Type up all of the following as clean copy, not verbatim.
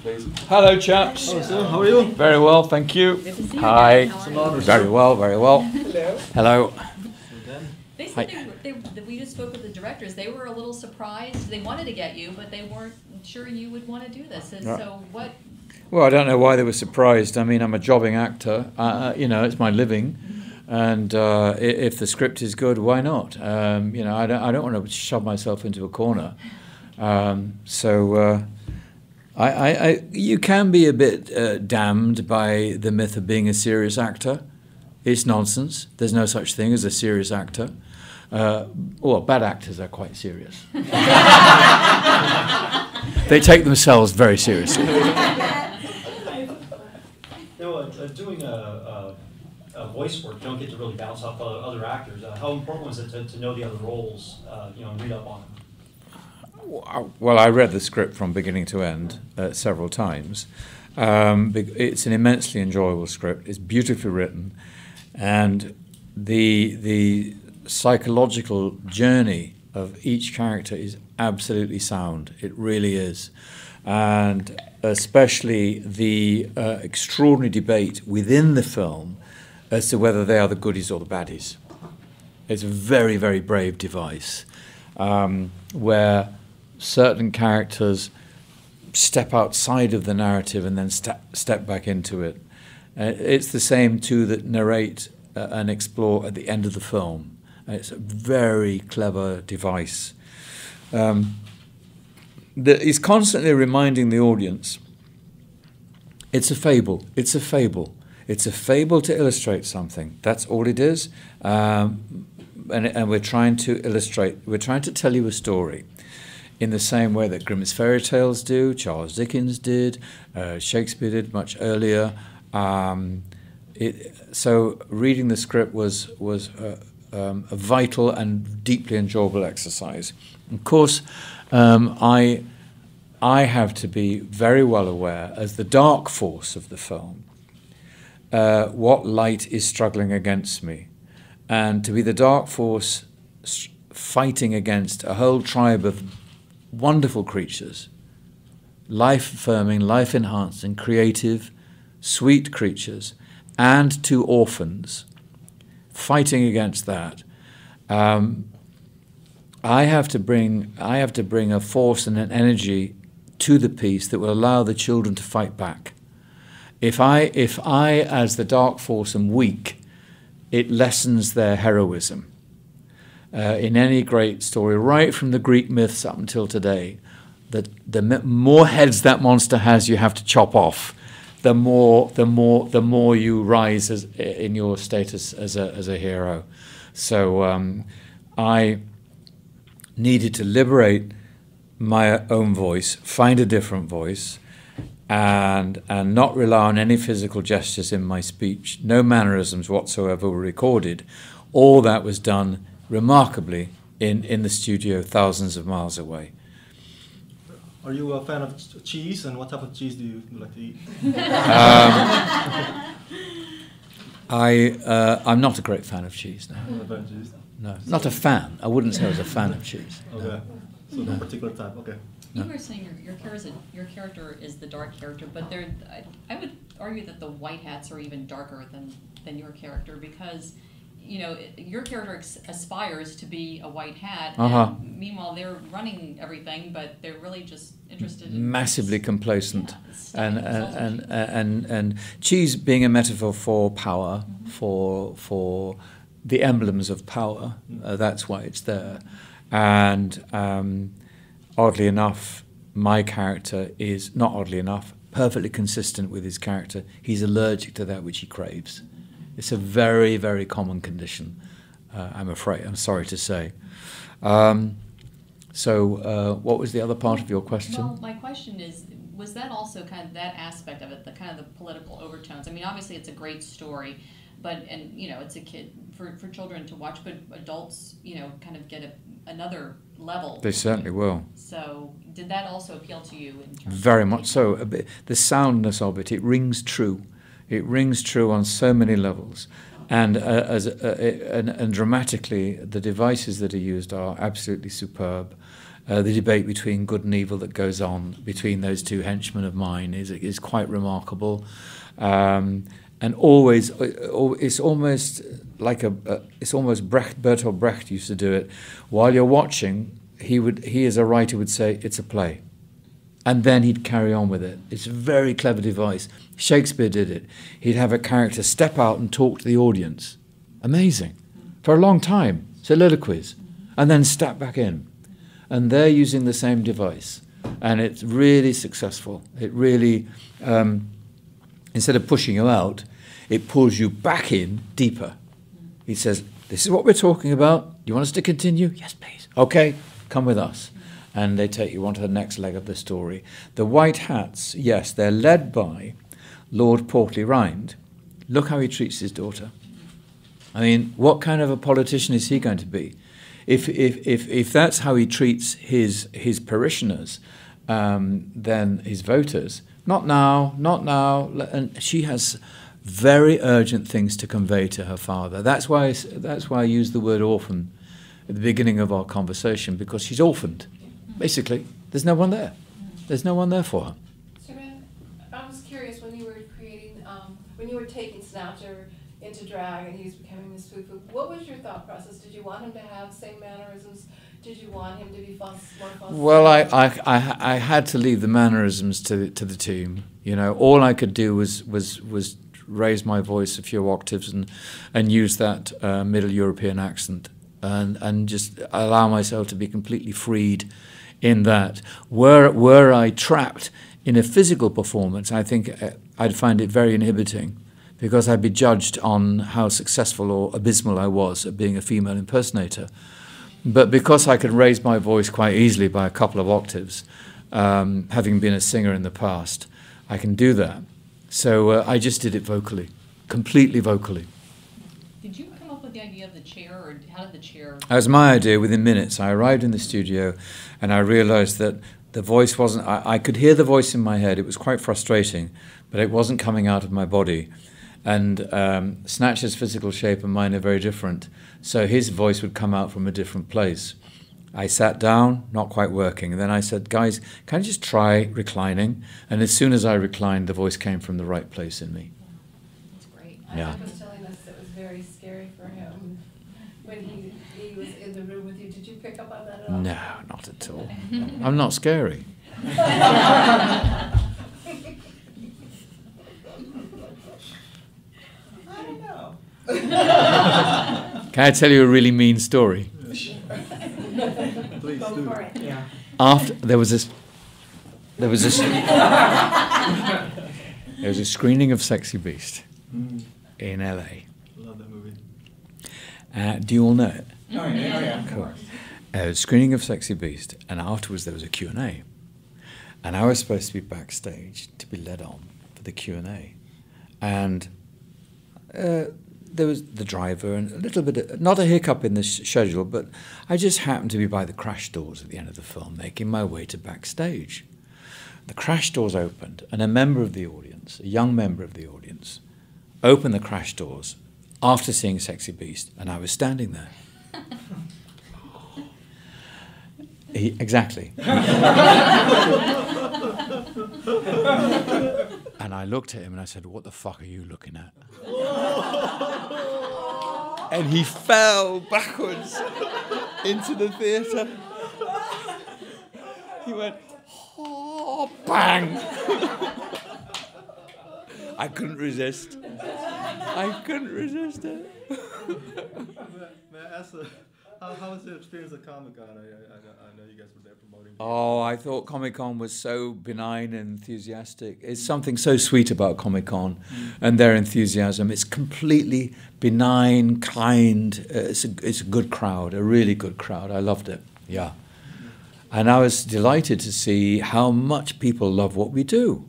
Please. Hello, chaps. Hello, sir. How are you? Very well, thank you. Good to see you. Hi. Again. How are you? Very well, very well. Hello. Hello. They said we just spoke with the directors. They were a little surprised. They wanted to get you, but they weren't sure you would want to do this. And so what? Well, I don't know why they were surprised. I mean, I'm a jobbing actor. You know, it's my living. And if the script is good, why not? You know, I don't want to shove myself into a corner. You can be a bit damned by the myth of being a serious actor. It's nonsense. There's no such thing as a serious actor. Well, bad actors are quite serious. They take themselves very seriously. Doing a voice work, you don't get to really bounce off other actors. How important was it to know the other roles, you know, and read up on them? Well, I read the script from beginning to end several times. It's an immensely enjoyable script. It's beautifully written, and the psychological journey of each character is absolutely sound. It really is, and especially the extraordinary debate within the film as to whether they are the goodies or the baddies. It's a very, very brave device where certain characters step outside of the narrative and then step back into it. It's the same too that narrate and explore at the end of the film. It's a very clever device. He's constantly reminding the audience, it's a fable, it's a fable. It's a fable to illustrate something. That's all it is. And we're trying to illustrate, we're trying to tell you a story in the same way that Grimm's fairy tales do, Charles Dickens did, Shakespeare did much earlier. So reading the script was a vital and deeply enjoyable exercise. Of course, I have to be very well aware, as the dark force of the film, what light is struggling against me. And to be the dark force fighting against a whole tribe of wonderful creatures, life-affirming, life-enhancing, creative, sweet creatures, and two orphans, fighting against that, I have to bring a force and an energy to the piece that will allow the children to fight back. If I, as the dark force, am weak, it lessens their heroism. In any great story, right from the Greek myths up until today, the more heads that monster has, you have to chop off. The more you rise in your status as a hero. So I needed to liberate my own voice, find a different voice, and not rely on any physical gestures in my speech. No mannerisms whatsoever were recorded. All that was done remarkably in the studio thousands of miles away. Are you a fan of cheese, and what type of cheese do you like to eat? I'm not a great fan of cheese, no. Not a fan of cheese? No, not a fan. I wouldn't say I was a fan of cheese. Okay, No. so no particular type, okay. You were saying your character is the dark character, but I would argue that the white hats are even darker than your character, because you know your character aspires to be a white hat. And meanwhile, they're running everything, but they're really just interested in massively complacent, and cheese being a metaphor for power, for the emblems of power. That's why it's there, and. Oddly enough, my character is, not oddly enough, perfectly consistent with his character. He's allergic to that which he craves. It's a very, very common condition, I'm afraid, I'm sorry to say. What was the other part of your question? Well, my question is, was that also kind of that aspect of it, the kind of the political overtones? I mean, obviously it's a great story, and you know, it's a kid for children to watch, but adults, you know, kind of get another level. They certainly will. So, did that also appeal to you? In terms Very much so. The soundness of it rings true. It rings true on so many levels, and and dramatically, the devices that are used are absolutely superb. The debate between good and evil that goes on between those two henchmen of mine is quite remarkable, and always it's almost like it's almost Bertolt Brecht used to do it. While you're watching, he as a writer would say it's a play, and then he'd carry on with it. It's a very clever device. Shakespeare did it. He'd have a character step out and talk to the audience. Amazing. For a long time, soliloquies, and then step back in. And they're using the same device. And it's really successful. It really, instead of pushing you out, it pulls you back in deeper. He says, this is what we're talking about. You want us to continue? Yes, please. Okay, come with us. And they take you on to the next leg of the story. The White Hats, yes, they're led by Lord Portly Rind. Look how he treats his daughter. I mean, what kind of a politician is he going to be? If that's how he treats his parishioners, then his voters, not now. And she has very urgent things to convey to her father. That's why I used the word orphan at the beginning of our conversation, because she's orphaned. Basically, there's no one there. There's no one there for her. Sir Ben, I was curious when you were creating, when you were taking Snatcher into drag and he was becoming Miss Foo-Foo, what was your thought process? Did you want him to have same mannerisms? Did you want him to be more fussy? Well, I had to leave the mannerisms to the team. You know, all I could do was raise my voice a few octaves and use that Middle European accent and just allow myself to be completely freed in that. Were I trapped in a physical performance, I think I'd find it very inhibiting, because I'd be judged on how successful or abysmal I was at being a female impersonator. But because I could raise my voice quite easily by a couple of octaves, having been a singer in the past, I can do that. So I just did it vocally, completely vocally. Did you come up with the idea of the chair, or how did the chair... That was my idea within minutes. I arrived in the studio and I realized that the voice wasn't... I could hear the voice in my head. It was quite frustrating, but it wasn't coming out of my body. And Snatcher's physical shape and mine are very different, so his voice would come out from a different place. I sat down, not quite working, and then I said, guys, can I just try reclining? And as soon as I reclined, the voice came from the right place in me. That's great. Yeah. I was telling us it was very scary for him when he was in the room with you. Did you pick up on that at all? No, not at all. I'm not scary. Can I tell you a really mean story? Please do. Yeah. After there was a screening of Sexy Beast in LA. Love that movie. Do you all know it? Oh yeah. Cool. Screening of Sexy Beast, and afterwards there was a Q&A, and I was supposed to be backstage to be led on for the Q&A, and there was the driver and a little bit of, not a hiccup in the schedule, but I just happened to be by the crash doors at the end of the film, making my way to backstage. The crash doors opened, and a member of the audience, a young member of the audience, opened the crash doors after seeing Sexy Beast, and I was standing there. Exactly. And I looked at him and I said, what the fuck are you looking at? And he fell backwards into the theatre. He went, oh, bang! I couldn't resist. I couldn't resist it. May I ask, how was the experience at ComicCon? I know you guys were there promoting. Oh, I thought ComicCon was so benign and enthusiastic. It's something so sweet about ComicCon and their enthusiasm. It's completely benign, kind. It's a good crowd, a really good crowd. I loved it. Yeah. And I was delighted to see how much people love what we do.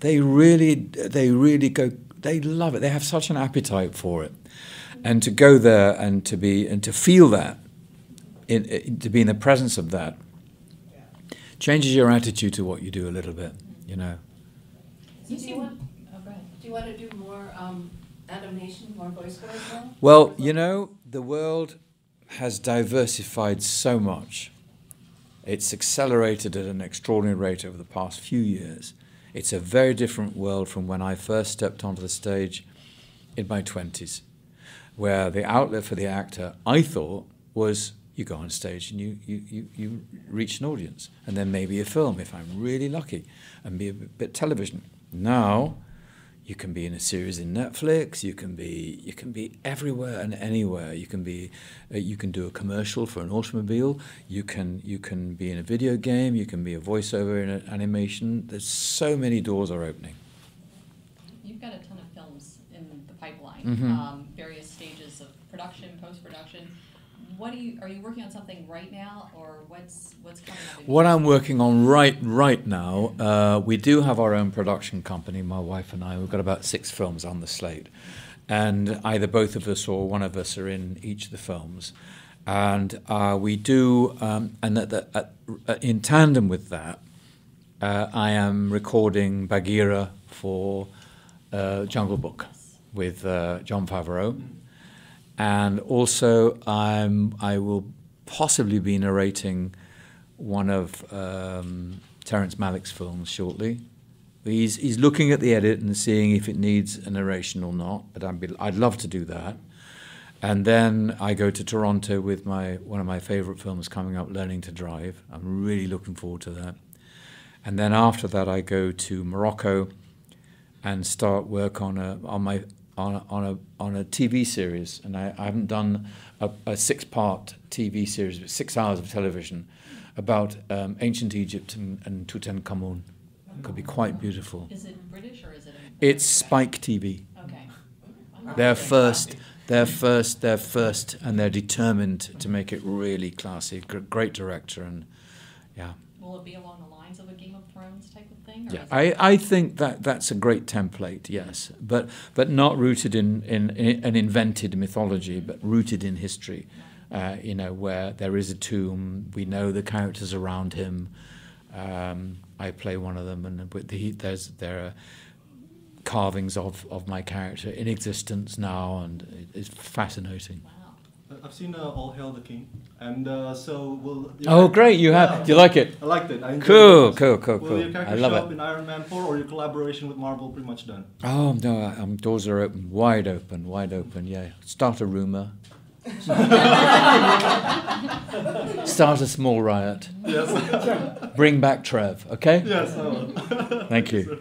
They really go. They love it. They have such an appetite for it. And to go there and to feel that, to be in the presence of that, changes your attitude to what you do a little bit, you know. Do you want to do more animation, more voice work now? Well, you know, the world has diversified so much. It's accelerated at an extraordinary rate over the past few years. It's a very different world from when I first stepped onto the stage in my 20s, where the outlet for the actor, I thought, was you go on stage and you reach an audience, and then maybe a film, if I'm really lucky, and be a bit television. Now, you can be in a series in Netflix. You can be everywhere and anywhere. You can do a commercial for an automobile. You can be in a video game. You can be a voiceover in an animation. There's so many doors are opening. You've got a ton of films in the pipeline, various stages of production, post-production. Are you working on something right now, or what's coming up? What I'm working on right now, we do have our own production company, my wife and I. We've got about 6 films on the slate, and either both of us or one of us are in each of the films, and we do. In tandem with that, I am recording Bagheera for Jungle Book with Jon Favreau. And also, I will possibly be narrating one of Terrence Malick's films shortly. He's looking at the edit and seeing if it needs a narration or not, but I'd love to do that. And then I go to Toronto with one of my favourite films coming up, Learning to Drive. I'm really looking forward to that. And then after that, I go to Morocco and start work on a TV series, and I haven't done a 6-part TV series, 6 hours of television about ancient Egypt and Tutankhamun. It could be quite beautiful. Is it British or is it? It's Spike TV. Okay. They're first, and they're determined to make it really classy. Great director, and yeah. Will it be along the lines of a Game of Thrones type of thing? Or Yeah, I think that's a great template, yes, but not rooted in an invented mythology, but rooted in history, where there is a tomb, we know the characters around him. I play one of them, and there are carvings of my character in existence now, and it's fascinating. Wow. I've seen All Hail the King, and so will. Oh, great! You have. Yeah, Do you like it? I liked it. I enjoyed Cool. it. Cool. Will your character I love show it. up in Iron Man 4, or your collaboration with Marvel pretty much done? Oh no! Doors are open, wide open. Yeah. Start a rumor. Start a small riot. Yes. Bring back Trev. Okay. Yes. I will. Thank you.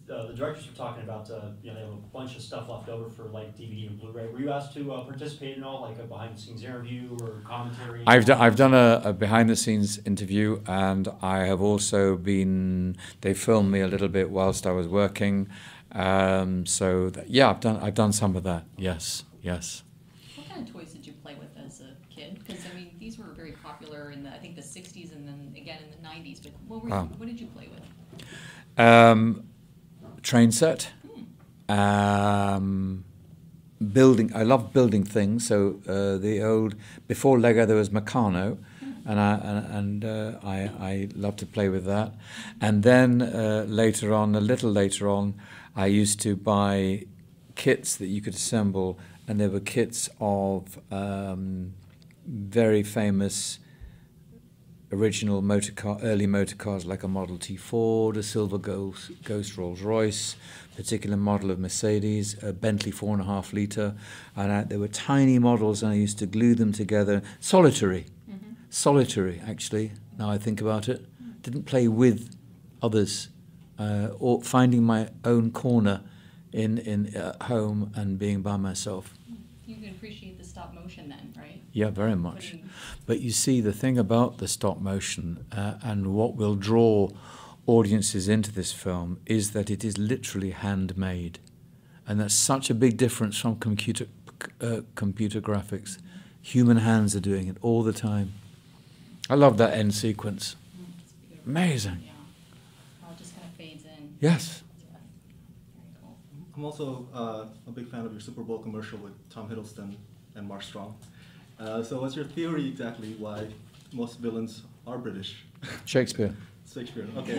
The directors were talking about, they have a bunch of stuff left over for like DVD and Blu-ray. Were you asked to participate in all, like a behind-the-scenes interview or commentary? I've done a behind-the-scenes interview, and I have also been. They filmed me a little bit whilst I was working, I've done some of that. Yes. What kind of toys did you play with as a kid? Because these were very popular in the 60s and then again in the 90s. But what did you play with? Train set. Building. I love building things. So the old before Lego there was Meccano, and I love to play with that. And then a little later on, I used to buy kits that you could assemble, and there were kits of very famous original early motor cars, like a Model T Ford, a silver Ghost Rolls Royce, particular model of Mercedes, a Bentley 4.5 litre, and there were tiny models, and I used to glue them together. Solitary, actually. Now I think about it, didn't play with others, or finding my own corner in home and being by myself. You can appreciate the stop motion then, right? Yeah, very much. But you see, the thing about the stop motion and what will draw audiences into this film is that it is literally handmade. And that's such a big difference from computer graphics. Human hands are doing it all the time. I love that end sequence. Amazing. Yeah. How it just kind of fades in. Yes. Yeah. Very cool. I'm also a big fan of your Super Bowl commercial with Tom Hiddleston and Mark Strong. So what's your theory exactly why most villains are British? Shakespeare. Shakespeare, okay.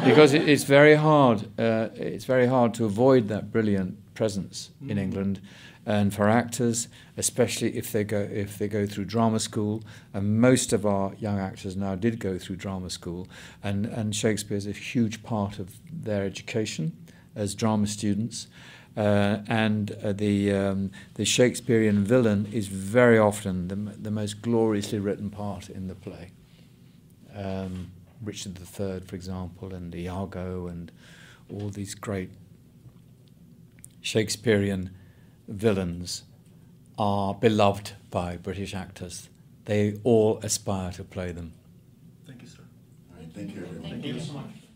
Because it's very hard. It's very hard to avoid that brilliant presence in England, And for actors, especially if they go through drama school, and most of our young actors now did go through drama school, and Shakespeare is a huge part of their education as drama students. The Shakespearean villain is very often the most gloriously written part in the play. Richard III, for example, and Iago, and all these great Shakespearean villains are beloved by British actors. They all aspire to play them. Thank you, sir. All right, thank you, everyone. Thank Thank you so much.